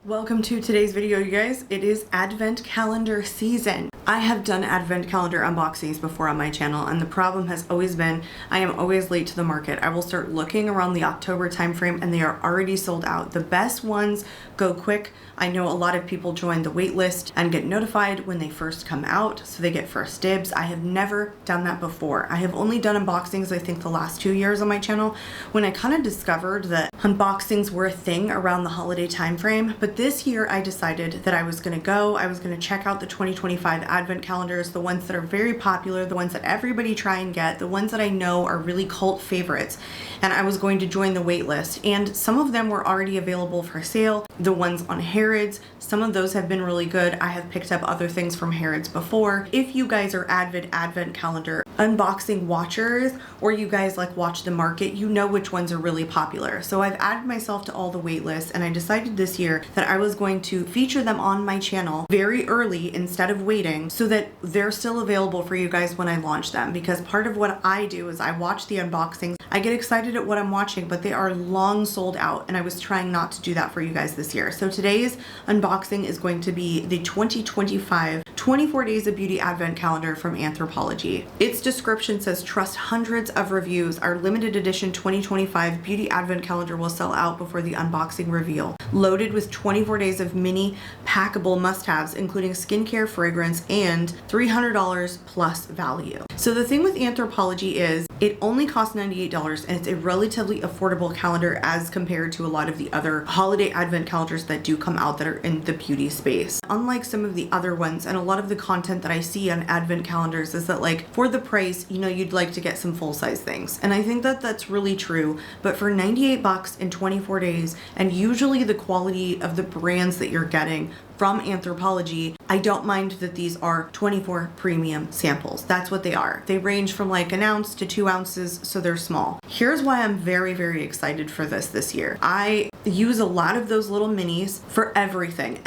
Welcome to today's video, you guys. It is Advent calendar season. I have done Advent calendar unboxings before on my channel, and the problem has always been I am always late to the market. I will start looking around the October timeframe and they are already sold out. The best ones go quick. I know a lot of people join the wait list and get notified when they first come out, so they get first dibs. I have never done that before. I have only done unboxings, I think, the last 2 years on my channel when I kind of discovered that unboxings were a thing around the holiday timeframe. But this year I decided that I was going to check out the 2025 Advent calendars, the ones that are very popular, the ones that everybody try and get, the ones that I know are really cult favorites, and I was going to join the wait list. And some of them were already available for sale. The ones on Harrods, some of those have been really good. I have picked up other things from Harrods before. If you guys are avid Advent calendar unboxing watchers, or you guys like watch the market, you know which ones are really popular. So I've added myself to all the wait lists, and I decided this year that I was going to feature them on my channel very early instead of waiting, so that they're still available for you guys when I launch them. Because part of what I do is I watch the unboxings, I get excited at what I'm watching, but they are long sold out, and I was trying not to do that for you guys this year. So today's unboxing is going to be the 2025 24 Days of Beauty Advent Calendar from Anthropologie. Its description says, trust hundreds of reviews. Our limited edition 2025 Beauty Advent Calendar will sell out before the unboxing reveal. Loaded with 24 days of mini packable must-haves, including skincare, fragrance, and $300 plus value. So the thing with Anthropologie is it only costs $98, and it's a relatively affordable calendar as compared to a lot of the other holiday Advent calendars that do come out that are in the beauty space. Unlike some of the other ones, and a lot of the content that I see on Advent calendars is that, like, for the price, you know, you'd like to get some full-size things. And I think that that's really true. But for 98 bucks in 24 days, and usually the quality of the brands that you're getting from Anthropologie, I don't mind that these are 24 premium samples. That's what they are. They range from like an ounce to 2 ounces, so they're small. Here's why I'm very, very excited for this year. I use a lot of those little minis for everything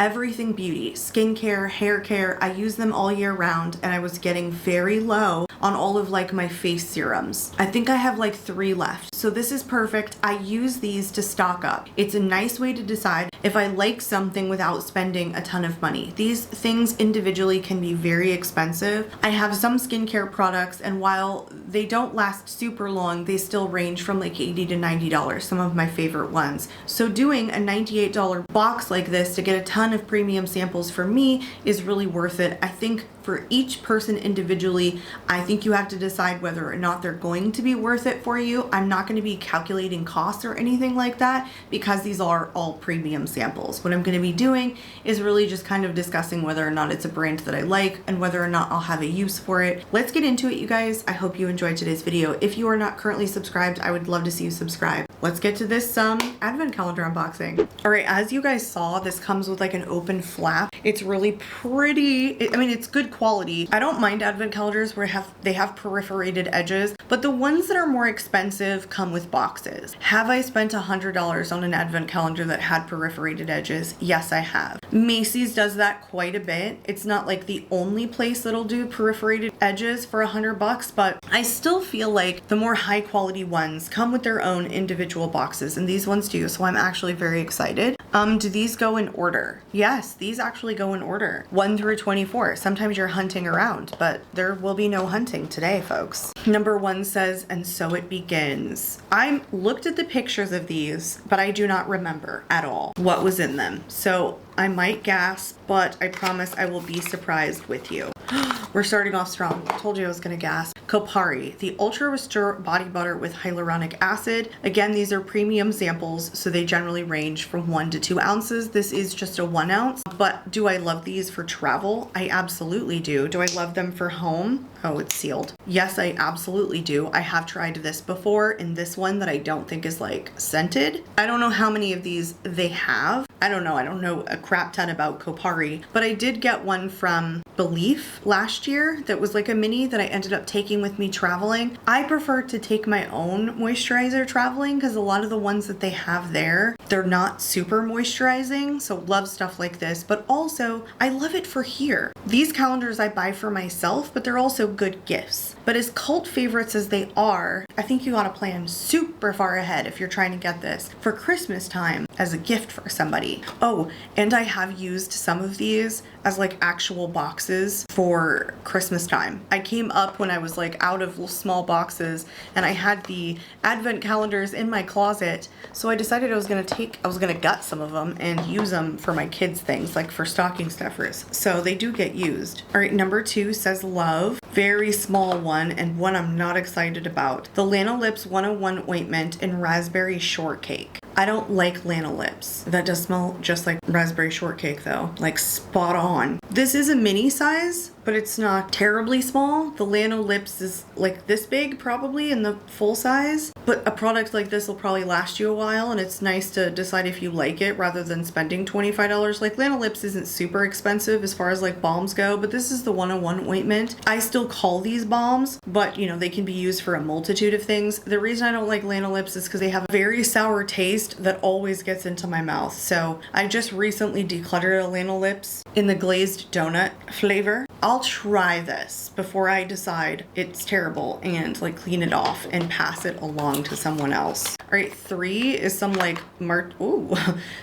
beauty, skincare, hair care. I use them all year round, and I was getting very low on all of like my face serums. I think I have like 3 left. So this is perfect. I use these to stock up. It's a nice way to decide if I like something without spending a ton of money. These things individually can be very expensive. I have some skincare products, and while they don't last super long, they still range from like $80 to $90, some of my favorite ones. So doing a $98 box like this to get a ton of premium samples for me is really worth it. I think for each person individually, I think you have to decide whether or not they're going to be worth it for you. I'm not going to be calculating costs or anything like that because these are all premium samples. What I'm going to be doing is really just kind of discussing whether or not it's a brand that I like and whether or not I'll have a use for it. Let's get into it, you guys. I hope you enjoyed today's video. If you are not currently subscribed, I would love to see you subscribe. Let's get to this Advent calendar unboxing. All right, as you guys saw, this comes with like an open flap. It's really pretty. I mean, it's good quality. I don't mind Advent calendars where they have perforated edges, but the ones that are more expensive come with boxes. Have I spent $100 on an Advent calendar that had perforated edges? Yes, I have. Macy's does that quite a bit. It's not like the only place that'll do perforated edges for $100, but I still feel like the more high quality ones come with their own individual boxes, and these ones do, so I'm actually very excited. Do these go in order? Yes, these actually go in order. 1 through 24. Sometimes you're hunting around, but there will be no hunting today, folks. Number 1 says, and so it begins. I looked at the pictures of these, but I do not remember at all what was in them. So I might gasp, but I promise I will be surprised with you. We're starting off strong. I told you I was gonna gasp. KARIM, the Ultra Restore Body Butter with Hyaluronic Acid. Again, these are premium samples, so they generally range from 1 to 2 ounces. This is just a 1 ounce, but do I love these for travel? I absolutely do. Do I love them for home? Oh, it's sealed. Yes, I absolutely do. I have tried this before, and this one that I don't think is like scented. I don't know how many of these they have. I don't know a crap ton about KARIM, but I did get one from Belief last year that was like a mini that I ended up taking with me traveling. I prefer to take my own moisturizer traveling because a lot of the ones that they have there, they're not super moisturizing, so love stuff like this, but also I love it for here. These calendars I buy for myself, but they're also also good gifts. But as cult favorites as they are, I think you gotta plan super far ahead if you're trying to get this for Christmas time as a gift for somebody. Oh, and I have used some of these as like actual boxes for Christmas time. I came up when I was like out of small boxes and I had the advent calendars in my closet. So I decided I was gonna gut some of them and use them for my kids' things, like for stocking stuffers. So they do get used. All right, number 2 says love. Very small one, and one I'm not excited about. The Lanolips 101 ointment in raspberry shortcake. I don't like Lanolips. That does smell just like raspberry shortcake though, like spot on. This is a mini size, but it's not terribly small. The Lanolips is like this big probably in the full size, but a product like this will probably last you a while, and it's nice to decide if you like it rather than spending $25. Like Lanolips isn't super expensive as far as like balms go, but this is the 101 ointment. I still call these balms, but you know, they can be used for a multitude of things. The reason I don't like Lanolips is because they have a very sour taste that always gets into my mouth. So I just recently decluttered a Lanolips in the glazed donut flavor. I'll try this before I decide it's terrible and like clean it off and pass it along to someone else. All right, 3 is some like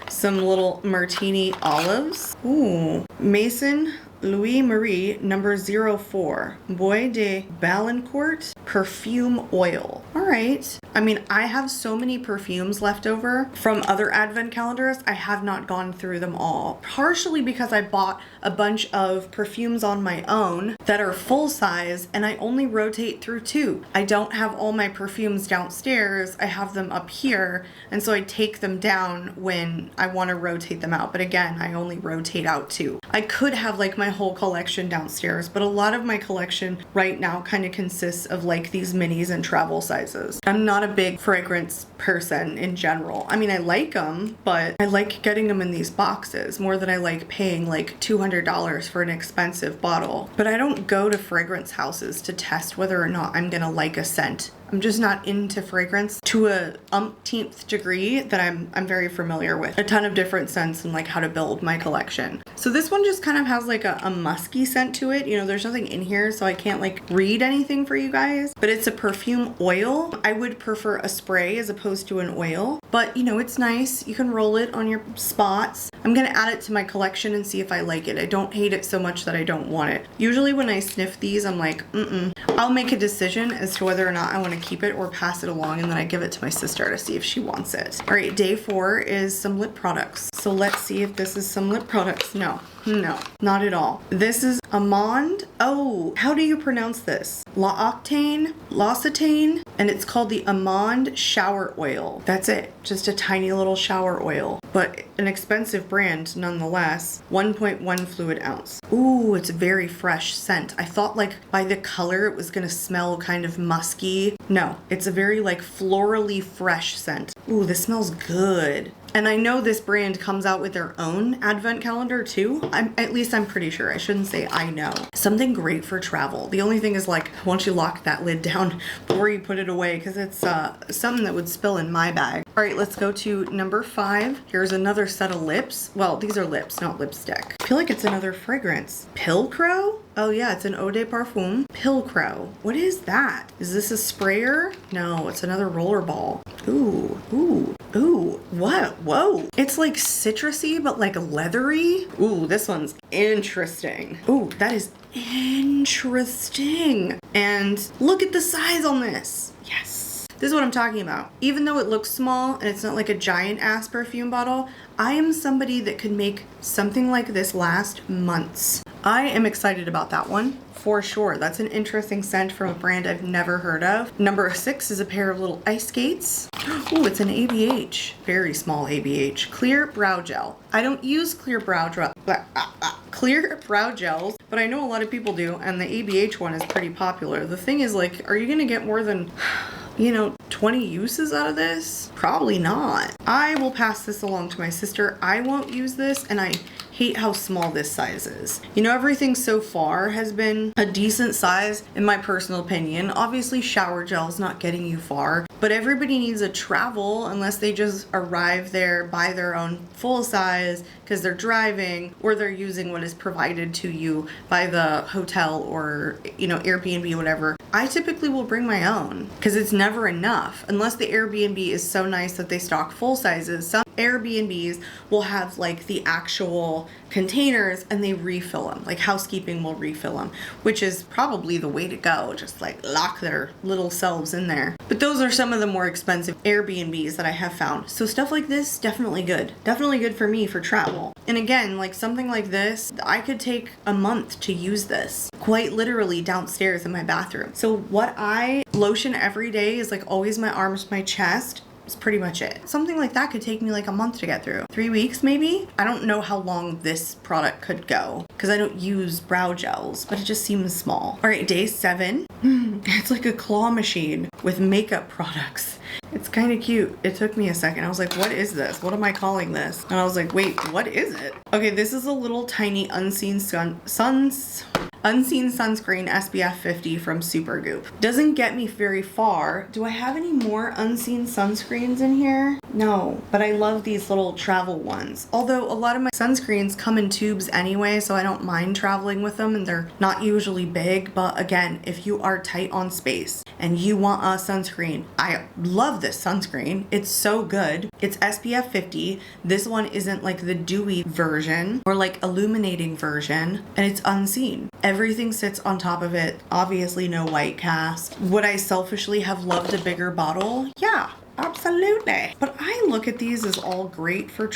some little martini olives. Ooh, Maison Louis Marie number 04 Bois de Balancourt perfume oil. All right. I mean, I have so many perfumes left over from other advent calendars. I have not gone through them all, partially because I bought a bunch of perfumes on my own that are full size and I only rotate through 2. I don't have all my perfumes downstairs. I have them up here, and so I take them down when I want to rotate them out. But again, I only rotate out 2. I could have like my whole collection downstairs, but a lot of my collection right now kind of consists of like these minis and travel sizes. I'm not a big fragrance person in general. I mean, I like them, but I like getting them in these boxes more than I like paying like $200 for an expensive bottle. But I don't go to fragrance houses to test whether or not I'm gonna like a scent. I'm just not into fragrance to a umpteenth degree that I'm very familiar with a ton of different scents and like how to build my collection. So this one just kind of has like a musky scent to it. You know, there's nothing in here, so I can't like read anything for you guys, but it's a perfume oil. I would prefer a spray as opposed to an oil, but you know, it's nice. You can roll it on your spots. I'm gonna add it to my collection and see if I like it. I don't hate it so much that I don't want it. Usually when I sniff these, I'm like, I'll make a decision as to whether or not I want to keep it or pass it along, and then I give it to my sister to see if she wants it. All right, day 4 is some lip products. So let's see if this is some lip products. No, not at all. This is Amande. Oh, how do you pronounce this? L'Occitane, and it's called the Amande Shower Oil. That's it, just a tiny little shower oil, but an expensive brand nonetheless. 1.1 fluid ounce. Ooh, it's a very fresh scent. I thought like by the color it was gonna smell kind of musky. No, it's a very like florally fresh scent. Ooh, this smells good. And I know this brand comes out with their own advent calendar too. At least I'm pretty sure. I shouldn't say I know. Something great for travel. The only thing is like, once you lock that lid down before you put it away, because it's something that would spill in my bag. All right, let's go to number 5. Here's another set of lips. Well, these are lips, not lipstick. I feel like it's another fragrance. Pilcrow? Oh yeah, it's an eau de parfum. Pilcrow. What is that? Is this a sprayer? No, it's another roller ball. Ooh, ooh, ooh. What? Whoa. It's like citrusy, but like leathery. Ooh, this one's interesting. Ooh, that is interesting. And look at the size on this. Yes. This is what I'm talking about. Even though it looks small and it's not like a giant ass perfume bottle, I am somebody that could make something like this last months. I am excited about that one for sure. That's an interesting scent from a brand I've never heard of. Number 6 is a pair of little ice skates. Oh, it's an ABH, very small ABH. Clear brow gel. I don't use clear brow gels, but I know a lot of people do, and the ABH one is pretty popular. The thing is, like, are you gonna get more than 20 uses out of this? Probably not. I will pass this along to my sister. I won't use this, and I hate how small this size is. You know, everything so far has been a decent size in my personal opinion. Obviously shower gel's not getting you far, but everybody needs a travel unless they just arrive there, buy their own full size because they're driving, or they're using what is provided to you by the hotel or, you know, Airbnb, whatever. I typically will bring my own because it's never enough unless the Airbnb is so nice that they stock full sizes. Some Airbnbs will have like the actual containers and they refill them, like housekeeping will refill them, which is probably the way to go, just like lock their little selves in there. But those are some of the more expensive Airbnbs that I have found. So stuff like this, definitely good for me for travel. And again, like something like this, I could take a month to use this quite literally downstairs in my bathroom. So what I lotion every day is like always my arms, my chest. It's pretty much it. Something like that could take me like a month to get through. 3 weeks maybe? I don't know how long this product could go because I don't use brow gels, but it just seems small. All right, day 7. It's like a claw machine with makeup products. It's kind of cute. It took me a second. I was like, what is this? What am I calling this? And I was like, wait, what is it? Okay, this is a little tiny unseen sunscreen SPF 50 from Supergoop. Doesn't get me very far. Do I have any more unseen sunscreens in here? No, but I love these little travel ones. Although a lot of my sunscreens come in tubes anyway, so I don't mind traveling with them and they're not usually big. But again, if you are tight on space and you want a sunscreen, I love this sunscreen. It's so good. It's SPF 50. This one isn't like the dewy version or like illuminating version, and it's unseen. Everything sits on top of it. Obviously no white cast. Would I selfishly have loved a bigger bottle? Yeah, absolutely. But I look at these as all great for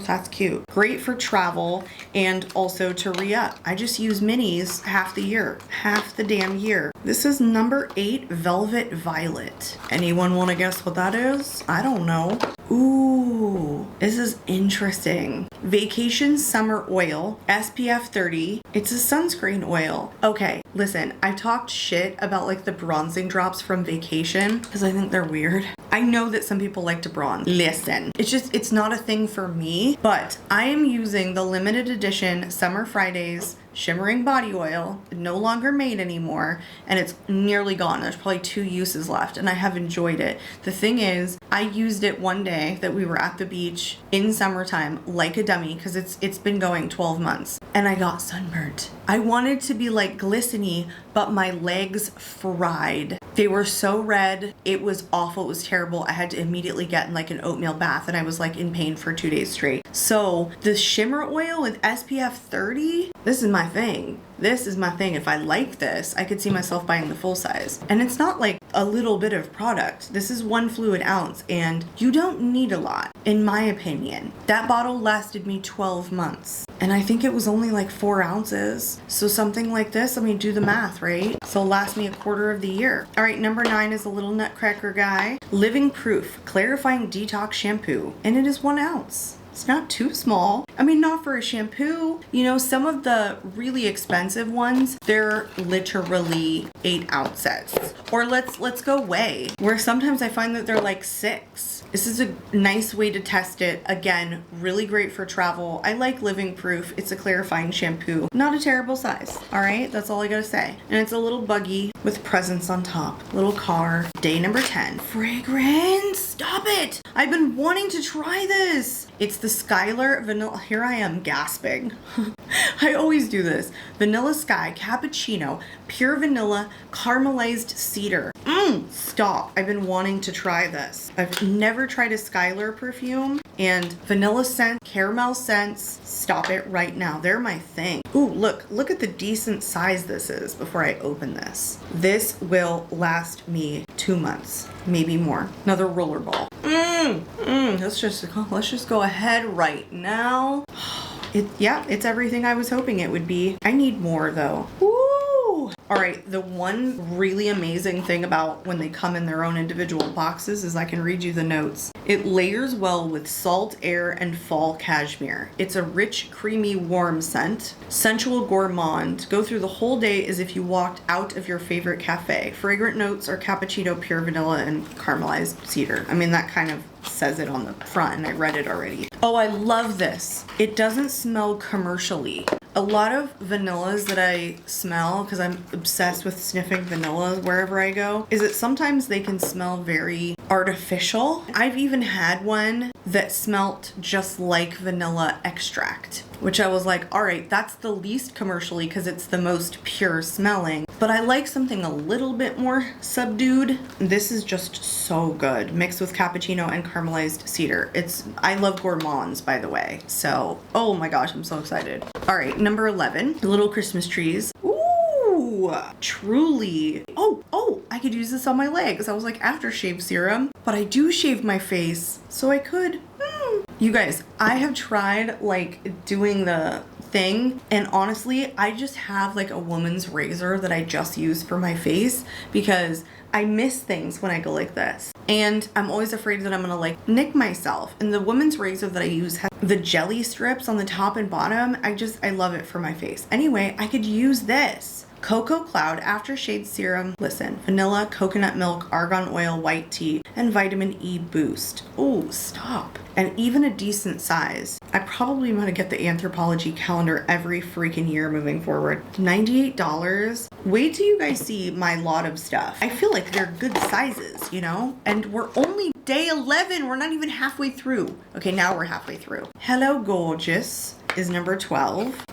that's cute. Great for travel and also to re-up. I just use minis half the damn year. This is number 8, Velvet Violet. Anyone want to guess what that is? I don't know. Ooh, this is interesting. Vacation Summer Oil, SPF 30. It's a sunscreen oil. Okay, listen, I've talked shit about like the bronzing drops from Vacation because I think they're weird. I know that some people like to bronze. Listen, it's not a thing for me, but I am using the limited edition Summer Fridays shimmering body oil, no longer made anymore, and it's nearly gone. There's probably 2 uses left, and I have enjoyed it. The thing is, I used it one day that we were at the beach in summertime like a dummy because it's been going 12 months, and I got sunburnt. I wanted to be like glistening, but my legs fried. They were so red. It was awful. It was terrible. I had to immediately get in like an oatmeal bath, and I was like in pain for 2 days straight. So the shimmer oil with SPF 30, this is my thing. This is my thing. If I like this, I could see myself buying the full size. And it's not like a little bit of product. This is 1 fluid ounce, and you don't need a lot, in my opinion. That bottle lasted me 12 months. And I think it was only like 4 ounces. So something like this, I mean, do the math, right? So it'll last me a quarter of the year. All right, number 9 is a little nutcracker guy. Living Proof Clarifying Detox Shampoo. And it is 1 ounce. It's not too small. I mean, not for a shampoo. You know, some of the really expensive ones, they're literally 8 ounces. Or let's go weigh, where sometimes I find that they're like 6. This is a nice way to test it. Again, really great for travel. I like Living Proof. It's a clarifying shampoo. Not a terrible size. All right, that's all I gotta say. And it's a little buggy with presents on top. Little car. Day number 10. Fragrance. Stop it. I've been wanting to try this. It's the Skylar Vanilla. Here I am gasping. I always do this. Vanilla Sky Cappuccino Pure Vanilla Caramelized Cedar. Stop. I've been wanting to try this. I've never tried a Skylar perfume, and vanilla scent, caramel scents. Stop it right now. They're my thing. Ooh, look at the decent size this is before I open this. This will last me 2 months, maybe more. Another rollerball. Let's just go ahead right now. It's everything I was hoping it would be. I need more though. Woo! All right, the one really amazing thing about when they come in their own individual boxes is I can read you the notes. It layers well with salt, air, and fall cashmere. It's a rich, creamy, warm scent. Sensual gourmand. Go through the whole day as if you walked out of your favorite cafe. Fragrant notes are cappuccino, pure vanilla, and caramelized cedar. I mean, that kind of says it on the front and I read it already. Oh, I love this. It doesn't smell commercially. A lot of vanillas that I smell, because I'm obsessed with sniffing vanillas wherever I go, is that sometimes they can smell very artificial. I've even had one that smelt just like vanilla extract, which I was like, all right, that's the least commercially because it's the most pure smelling. But I like something a little bit more subdued. This is just so good, mixed with cappuccino and caramelized cedar. I love gourmands, by the way. So, oh my gosh, I'm so excited. All right, number 11, little Christmas trees. Ooh, truly. Oh, I could use this on my legs. I was like aftershave serum, but I do shave my face, so I could. You guys, I have tried like doing the thing, and honestly, I just have like a woman's razor that I just use for my face because I miss things when I go like this. And I'm always afraid that I'm gonna like nick myself. And the woman's razor that I use has the jelly strips on the top and bottom. I love it for my face. Anyway, I could use this. Cocoa Cloud Aftershade Serum. Listen, vanilla, coconut milk, argan oil, white tea, and vitamin E boost. Oh, stop. And even a decent size. I probably want to get the Anthropologie calendar every freaking year moving forward. $98. Wait till you guys see my lot of stuff. I feel like they're good sizes, you know? And we're only day 11. We're not even halfway through. Okay, now we're halfway through. Hello Gorgeous is number 12.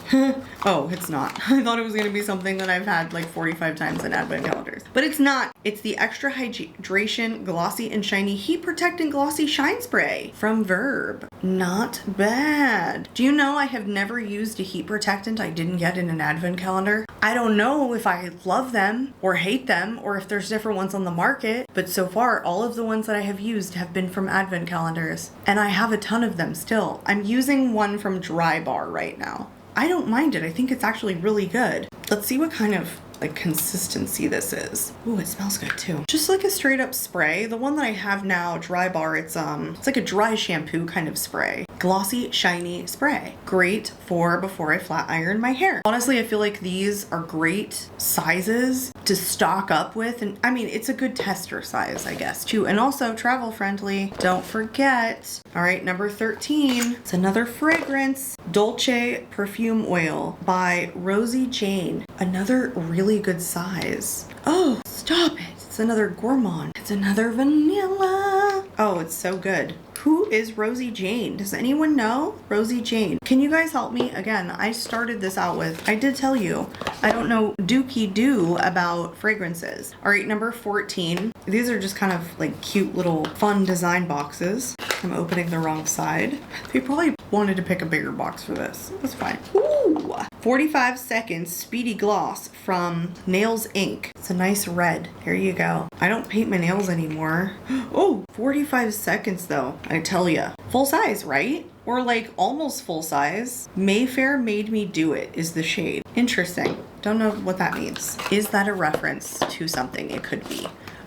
Oh, it's not. I thought it was going to be something that I've had like 45 times in advent calendars. But it's not. It's the Extra Hydration Glossy and Shiny Heat Protectant Glossy Shine Spray from Verb. Not bad. Do you know I have never used a heat protectant I didn't get in an advent calendar? I don't know if I love them or hate them or if there's different ones on the market, but so far all of the ones that I have used have been from advent calendars, and I have a ton of them still. I'm using one from Dry Bar right now. I don't mind it. I think it's actually really good. Let's see what kind of like consistency this is. Ooh, it smells good too. Just like a straight up spray. The one that I have now, Dry Bar, it's like a dry shampoo kind of spray. Glossy, shiny spray. Great for before I flat iron my hair. Honestly, I feel like these are great sizes to stock up with. And I mean, it's a good tester size, I guess, too. And also travel friendly. Don't forget. All right, number 13. It's another fragrance. Dolce Perfume Oil by Rosie Jane. Another really good size. Oh, stop it. It's another gourmand. It's another vanilla. Oh, it's so good. Who is Rosie Jane? Does anyone know? Rosie Jane. Can you guys help me? Again, I started this out with, I did tell you, I don't know dookie doo about fragrances. All right, number 14. These are just kind of like cute little fun design boxes. I'm opening the wrong side. They probably wanted to pick a bigger box for this. That's fine. Ooh, 45 seconds Speedy Gloss from Nails Inc. It's a nice red. Here you go. I don't paint my nails anymore. Oh, 45 seconds though, I tell ya. Full size, right? Or like almost full size. Mayfair Made Me Do It is the shade. Interesting. Don't know what that means. Is that a reference to something? It could be.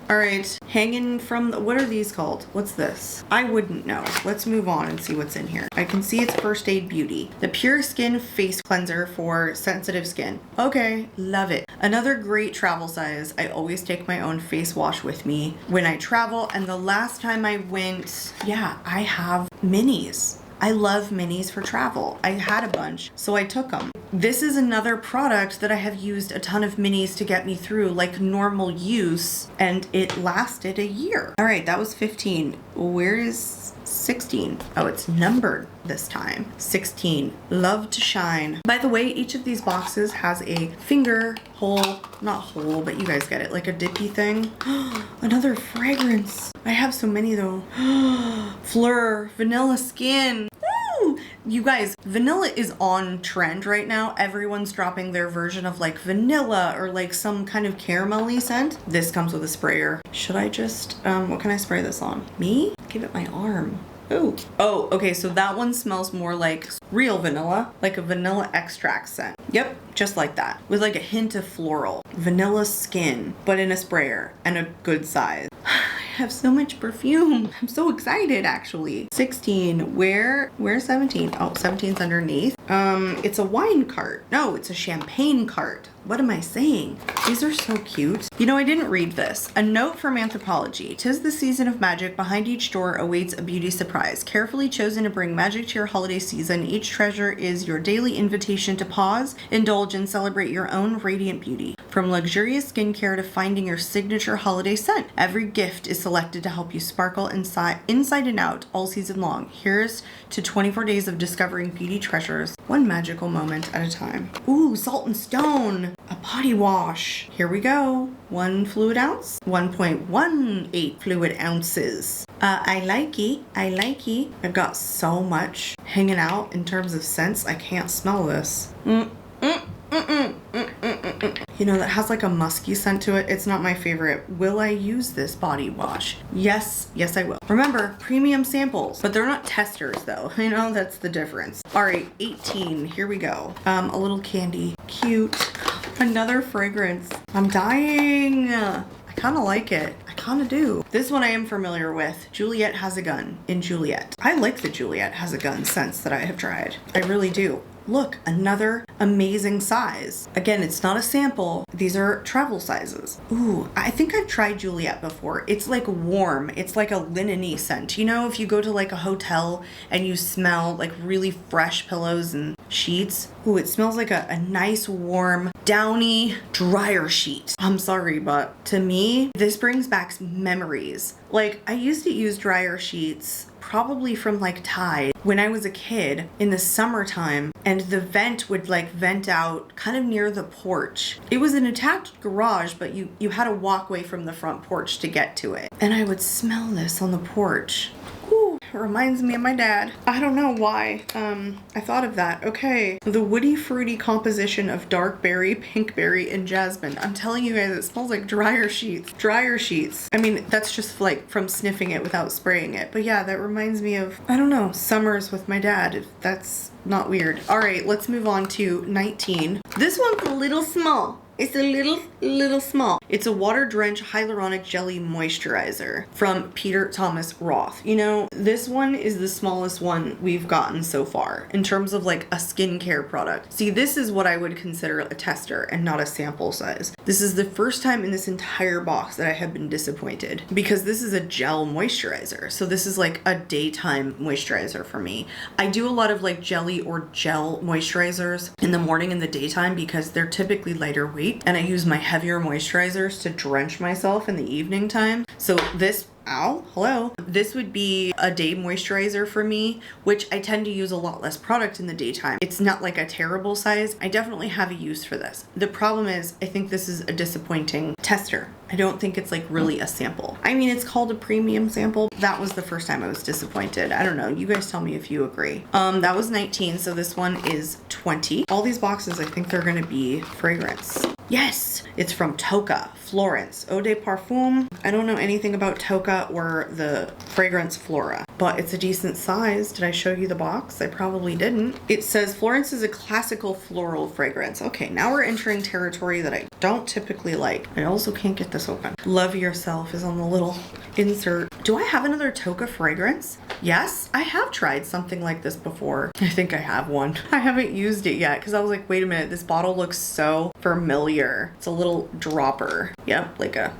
All right, hanging from what are these called? What's this? I wouldn't know. Let's move on and see what's in here. I can see it's First Aid Beauty. The Pure Skin Face Cleanser for sensitive skin. Okay, love it. Another great travel size. I always take my own face wash with me when I travel. And the last time I went, yeah, I have minis. I love minis for travel. I had a bunch, so I took them. This is another product that I have used a ton of minis to get me through like normal use, and it lasted a year. All right, that was 15. Where is 16? Oh, it's numbered this time. 16, Love to Shine. By the way, each of these boxes has a finger hole, not hole, but you guys get it, like a dippy thing. Another fragrance. I have so many though. Fleur, Vanilla Skin. Woo! You guys, vanilla is on trend right now. Everyone's dropping their version of like vanilla or like some kind of caramelly scent. This comes with a sprayer. Should I just, what can I spray this on? Me? Give it my arm. Ooh. Oh, okay, so that one smells more like real vanilla, like a vanilla extract scent. Yep, just like that, with like a hint of floral. Vanilla Skin, but in a sprayer and a good size. have so much perfume. I'm so excited actually. 16, where's 17? Oh, 17's underneath. It's a wine cart. No, it's a champagne cart. What am I saying? These are so cute. You know, I didn't read this. A note from Anthropologie. 'Tis the season of magic. Behind each door awaits a beauty surprise. Carefully chosen to bring magic to your holiday season, each treasure is your daily invitation to pause, indulge, and celebrate your own radiant beauty. From luxurious skincare to finding your signature holiday scent, every gift is selected to help you sparkle inside and out all season long. Here's to 24 days of discovering beauty treasures, one magical moment at a time. Ooh, Salt and Stone, a body wash. Here we go. 1 fluid ounce, 1.18 fluid ounces. I like it. I like it. I've got so much hanging out in terms of scents. I can't smell this. You know, that has like a musky scent to it. It's not my favorite. Will I use this body wash? Yes, I will. Remember, premium samples, but they're not testers though. You know, that's the difference. All right, 18, here we go. A little candy, cute. Another fragrance. I'm dying. I kind of like it. I kind of do. This one I am familiar with. Juliet Has a Gun in Juliet. I like the Juliet Has a Gun scents that I have tried. I really do. Look, another amazing size. Again, it's not a sample. These are travel sizes. Ooh, I think I've tried Juliet before. It's like warm. It's like a linen-y scent. You know, if you go to like a hotel and you smell like really fresh pillows and sheets. Ooh, it smells like a nice, warm, downy dryer sheet. I'm sorry, but to me, this brings back memories. Like, I used to use dryer sheets probably from like Tide when I was a kid in the summertime, and the vent would like vent out kind of near the porch. It was an attached garage, but you had to walk away from the front porch to get to it. And I would smell this on the porch. Ooh, it reminds me of my dad. I don't know why I thought of that. Okay, the woody fruity composition of dark berry, pink berry, and jasmine. I'm telling you guys, it smells like dryer sheets. Dryer sheets. I mean, that's just like from sniffing it without spraying it. But yeah, that reminds me of, I don't know, summers with my dad. If that's not weird. All right, let's move on to 19. This one's a little small. It's a little small. It's a water-drenched hyaluronic jelly moisturizer from Peter Thomas Roth. You know, this one is the smallest one we've gotten so far in terms of like a skincare product. See, this is what I would consider a tester and not a sample size. This is the first time in this entire box that I have been disappointed because this is a gel moisturizer. So this is like a daytime moisturizer for me. I do a lot of like jelly or gel moisturizers in the morning and the daytime because they're typically lighter weight. And I use my heavier moisturizers to drench myself in the evening time. So this, this would be a day moisturizer for me, which I tend to use a lot less product in the daytime. It's not like a terrible size. I definitely have a use for this. The problem is, I think this is a disappointing tester. I don't think it's like really a sample. I mean, it's called a premium sample. That was the first time I was disappointed. I don't know. You guys tell me if you agree. That was 19, so this one is 20. All these boxes, I think they're gonna be fragrance. Yes, it's from Tocca, Florence, Eau de Parfum. I don't know anything about Tocca or the fragrance Flora, but it's a decent size. Did I show you the box? I probably didn't. It says Florence is a classical floral fragrance. Okay, now we're entering territory that I don't typically like. I also can't get this open. Love Yourself is on the little insert. Do I have another Tocca fragrance? Yes, I have tried something like this before. I think I have one. I haven't used it yet because I was like, wait a minute, this bottle looks so familiar. It's a little dropper. Yep, like a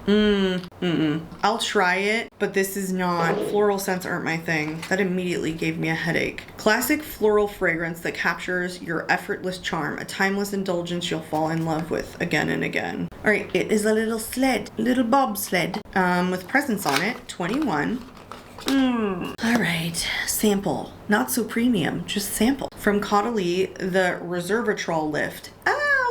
I'll try it, but this is not. Floral scents aren't my thing. That immediately gave me a headache. Classic floral fragrance that captures your effortless charm, a timeless indulgence you'll fall in love with again and again. All right, it is a little sled, little bobsled, with presents on it, 21. All right, sample. Not so premium, just sample. From Caudalie, the Resveratrol Lift.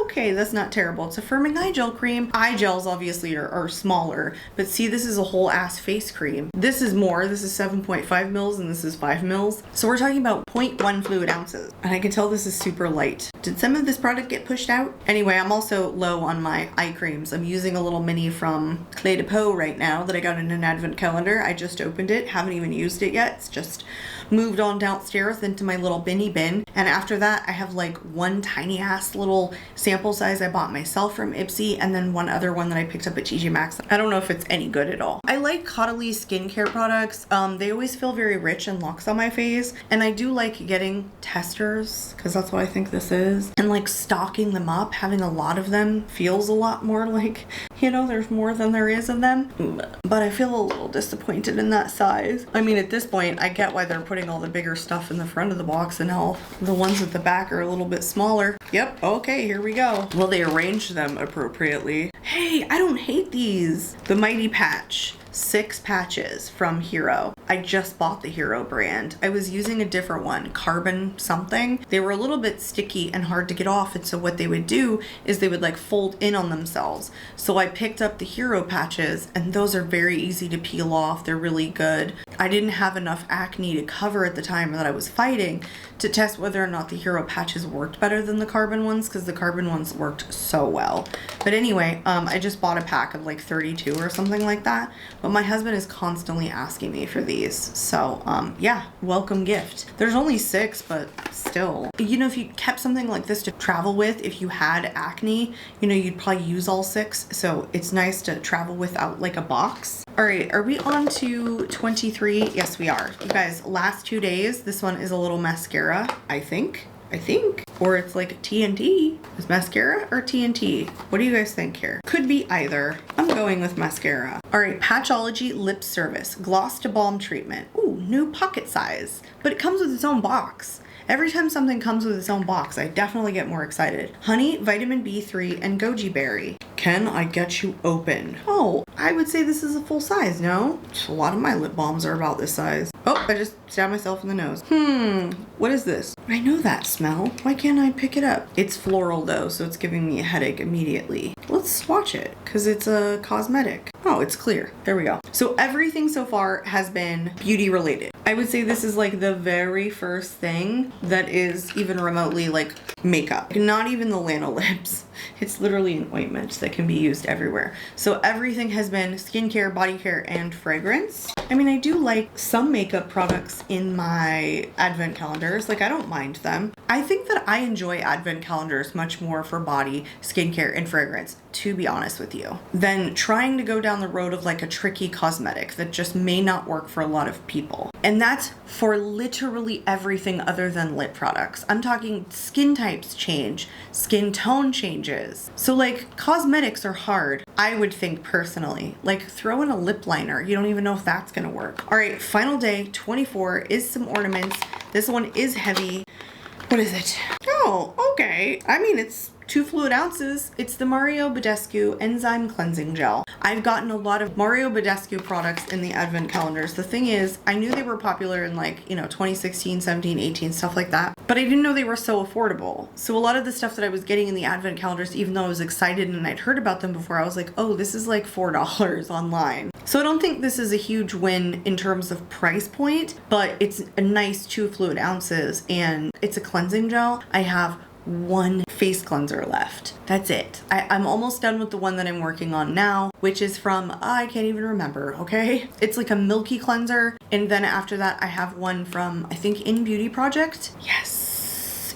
Okay, that's not terrible. It's a firming eye gel cream. Eye gels obviously are smaller, but see, this is a whole ass face cream. This is more. This is 7.5 mils and this is 5 mils. So we're talking about 0.1 fluid ounces. And I can tell this is super light. Did some of this product get pushed out? Anyway, I'm also low on my eye creams. I'm using a little mini from Clé de Peau right now that I got in an advent calendar. I just opened it, haven't even used it yet. It's just moved on downstairs into my little binny bin. And after that, I have like one tiny ass little sample size I bought myself from Ipsy, and then one other one that I picked up at TJ Maxx. I don't know if it's any good at all. I like Caudalie skincare products. They always feel very rich and luxe on my face. And I do like getting testers, because that's what I think this is. And like stocking them up, having a lot of them feels a lot more like, you know, there's more than there is of them. But I feel a little disappointed in that size. I mean, at this point, I get why they're putting all the bigger stuff in the front of the box and all the ones at the back are a little bit smaller. Yep, okay, here we go. Well, they arranged them appropriately. Hey, I don't hate these. The Mighty Patch. 6 patches from Hero. I just bought the Hero brand. I was using a different one, Carbon something. They were a little bit sticky and hard to get off, and so what they would do is they would like fold in on themselves. So I picked up the Hero patches, and those are very easy to peel off. They're really good. I didn't have enough acne to cover at the time that I was fighting to test whether or not the Hero patches worked better than the Carbon ones, because the Carbon ones worked so well. But anyway, I just bought a pack of like 32 or something like that. But my husband is constantly asking me for these. So yeah, welcome gift. There's only 6, but still. You know, if you kept something like this to travel with, if you had acne, you know, you'd probably use all 6. So it's nice to travel without like a box. All right, are we on to 23? Yes, we are. You guys, last 2 days, this one is a little mascara, I think. Or it's like TNT. Is mascara or TNT? What do you guys think here? Could be either. I'm going with mascara. All right, Patchology Lip Service Gloss to Balm Treatment. Ooh, new pocket size, but it comes with its own box. Every time something comes with its own box, I definitely get more excited. Honey, vitamin B3, and goji berry. Can I get you open? Oh, I would say this is a full size, no? A lot of my lip balms are about this size. Oh, I just stabbed myself in the nose. What is this? I know that smell. Why can't I pick it up? It's floral though, so it's giving me a headache immediately. Let's swatch it, because it's a cosmetic. Oh, it's clear. There we go. So everything so far has been beauty related. I would say this is like the very first thing that is even remotely like makeup. Not even the Lanolips. It's literally an ointment that can be used everywhere. So everything has been skincare, body care, and fragrance. I mean, I do like some makeup products in my advent calendars. Like, I don't mind them. I think that I enjoy advent calendars much more for body, skincare, and fragrance, to be honest with you, than trying to go down the road of like a tricky cosmetic that just may not work for a lot of people. And that's for literally everything other than lip products. I'm talking skin types change, skin tone changes. So like cosmetics are hard, I would think personally. Like throw in a lip liner. You don't even know if that's gonna work. All right, final day, 24 is some ornaments. This one is heavy. What is it? Oh, okay. I mean, it's 2 fluid ounces. It's the Mario Badescu Enzyme Cleansing Gel. I've gotten a lot of Mario Badescu products in the advent calendars. The thing is, I knew they were popular in like, you know, 2016, 17, 18, stuff like that, but I didn't know they were so affordable. So a lot of the stuff that I was getting in the advent calendars, even though I was excited and I'd heard about them before, I was like, oh, this is like $4 online. So I don't think this is a huge win in terms of price point, but it's a nice 2 fluid ounces and it's a cleansing gel. I have 1 face cleanser left. That's it. I'm almost done with the one that I'm working on now, which is from, I can't even remember, okay? It's like a milky cleanser. And then after that, I have one from, I think, In Beauty Project. Yes.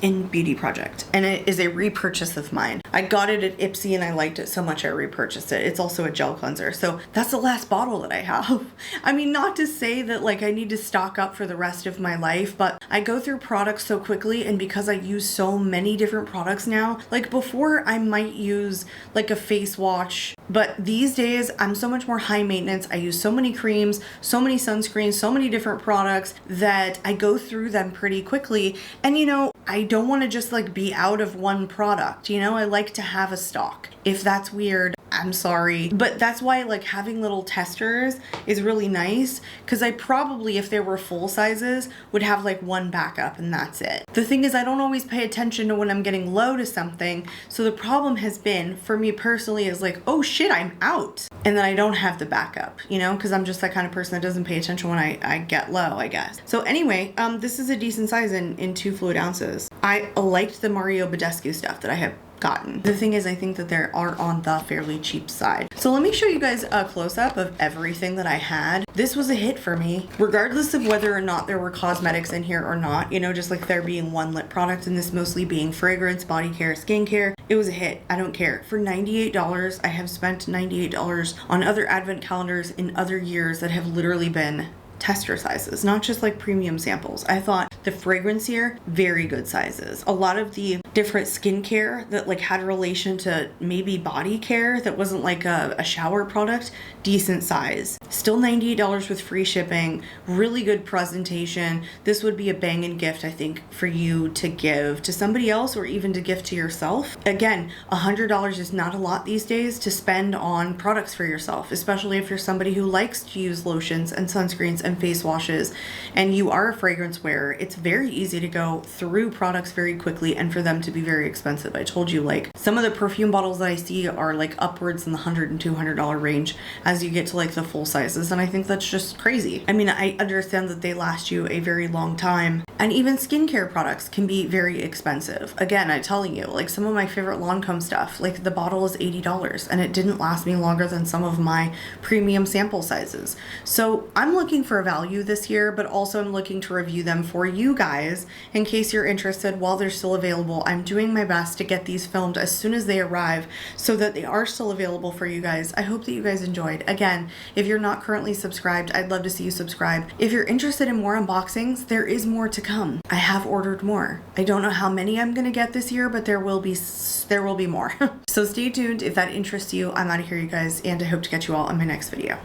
In Beauty Project, and it is a repurchase of mine. I got it at Ipsy and I liked it so much I repurchased it. It's also a gel cleanser, so that's the last bottle that I have. I mean, not to say that like I need to stock up for the rest of my life, but I go through products so quickly, and because I use so many different products now, like before I might use like a face wash, but these days I'm so much more high maintenance. I use so many creams, so many sunscreens, so many different products that I go through them pretty quickly. And you know, I don't want to just like be out of one product, you know? I like to have a stock. If that's weird, I'm sorry. But that's why like having little testers is really nice, because I probably, if there were full sizes, would have like 1 backup and that's it. The thing is, I don't always pay attention to when I'm getting low to something. So the problem has been, for me personally, is like, oh shit, I'm out. And then I don't have the backup, you know, because I'm just that kind of person that doesn't pay attention when I get low, I guess. So anyway, this is a decent size in 2 fluid ounces. I liked the Mario Badescu stuff that I have gotten. The thing is, I think that they are on the fairly cheap side. So let me show you guys a close-up of everything that I had. This was a hit for me, regardless of whether or not there were cosmetics in here or not, you know, just like there being one lip product and this mostly being fragrance, body care, skincare. It was a hit. I don't care. For $98, I have spent $98 on other advent calendars in other years that have literally been tester sizes, not just like premium samples. I thought the fragrance here, very good sizes. A lot of the different skincare that like had a relation to maybe body care that wasn't like a shower product, decent size. Still $98 with free shipping, really good presentation. This would be a banging gift, I think, for you to give to somebody else or even to gift to yourself. Again, $100 is not a lot these days to spend on products for yourself, especially if you're somebody who likes to use lotions and sunscreens and face washes and you are a fragrance wearer. It's very easy to go through products very quickly and for them to be very expensive. I told you, like, some of the perfume bottles that I see are like upwards in the $100 and $200 range as you get to like the full sizes, and I think that's just crazy. I mean, I understand that they last you a very long time, and even skincare products can be very expensive. Again, I'm telling you, like some of my favorite Lancome stuff, like the bottle is $80 and it didn't last me longer than some of my premium sample sizes. So I'm looking for value this year, but also I'm looking to review them for you guys in case you're interested while they're still available. I'm doing my best to get these filmed as soon as they arrive so that they are still available for you guys. I hope that you guys enjoyed. Again, if you're not currently subscribed, I'd love to see you subscribe. If you're interested in more unboxings, there is more to come. I have ordered more. I don't know how many I'm gonna get this year, but there will be more. So stay tuned if that interests you. I'm out of here, you guys, and I hope to catch you all on my next video.